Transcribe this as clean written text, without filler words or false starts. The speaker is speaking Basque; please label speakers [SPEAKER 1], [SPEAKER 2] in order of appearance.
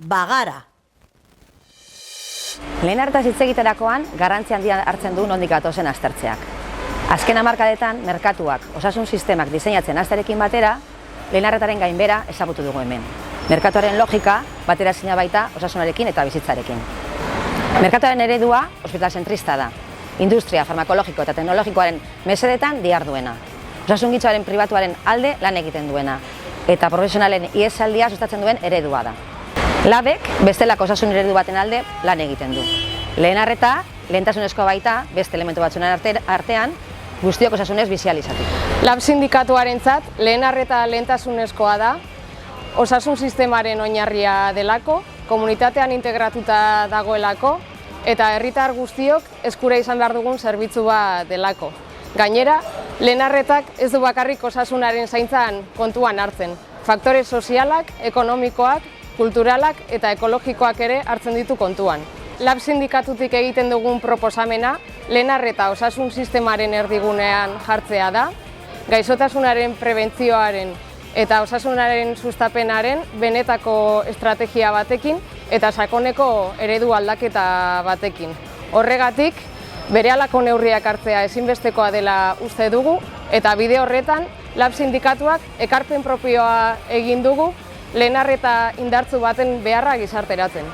[SPEAKER 1] bagara.
[SPEAKER 2] Lehen arretaz hitz egiterakoan, garrantzi handia hartzen du nondik gatozen aztertzeak. Azken hamarkadetan, merkatuak, osasun sistemak diseinatzen hastearekin batera, lehen arretaren gainbera ezagutu dugu hemen. Merkatuaren logika bateraezina baita osasunarekin eta bizitzarekin. Merkatuaren eredua ospital-zentrista da. Industria, farmakologiko eta teknologikoaren mesedetan diharduena. Osasungintxoaren pribatuaren alde lan egiten duena. Eta profesionalen ihesaldia sustatzen duen eredua da. Labek bestelako osasun eredu baten alde lan egiten du. Lehen arreta, lehentasunezkoa baita, beste elementu batzunen artean, guztiok osasunez bizializatu.
[SPEAKER 3] Lab sindikatuarentzat lehen arreta lehentasunezkoa da, osasun sistemaren oinarria delako, komunitatean integratuta dagoelako, eta herritar guztiok eskura izan behar dugun zerbitzu bat delako. Gainera, lehen arretak ez du bakarrik osasunaren zaintzan kontuan hartzen. Faktore sozialak, ekonomikoak, kulturalak eta ekologikoak ere hartzen ditu kontuan. Lab sindikatutik egiten dugun proposamena, lehen arreta osasun sistemaren erdigunean jartzea da, gaixotasunaren prebentzioaren eta osasunaren sustapenaren benetako estrategia batekin eta sakoneko eredu aldaketa batekin. Horregatik, berehalako neurriak hartzea ezinbestekoa dela uste dugu eta bide horretan Lab sindikatuak ekarpen propioa egin dugu lehen arreta indartsu baten beharra gizarteratzen.